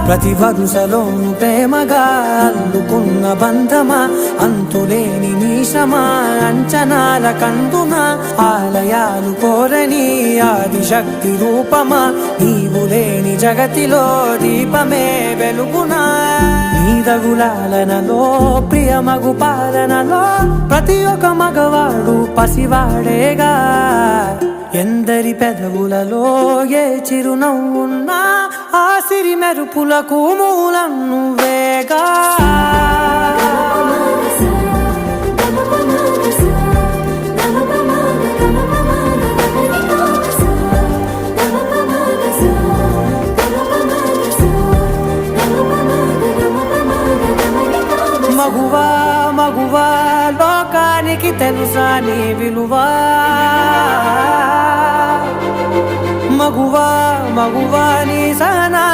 ప్రతి వరుసలోను ప్రేమగా అల్లుకున్న బంధమా, అంతులేని నీశమా అంచనాల కందున, ఆలయాలు కోరని ఆదిశక్తి రూపమా, నీవు లేని జగతిలో దీపమే వెలుగునా. నీదగులాలనలో ప్రియమగు పాలనలో ప్రతి ఒక్క మగవాడు పసివాడేగా. ఎందరి పెదవులలో ఏ చిరునవ్వున్నా ఆ సిరి మెరుపులకు మూలం నువ్వేగా. మగువా మగువా లోకానికి తెలుసా నీ విలువా, మగువా మగువా నీ సహనా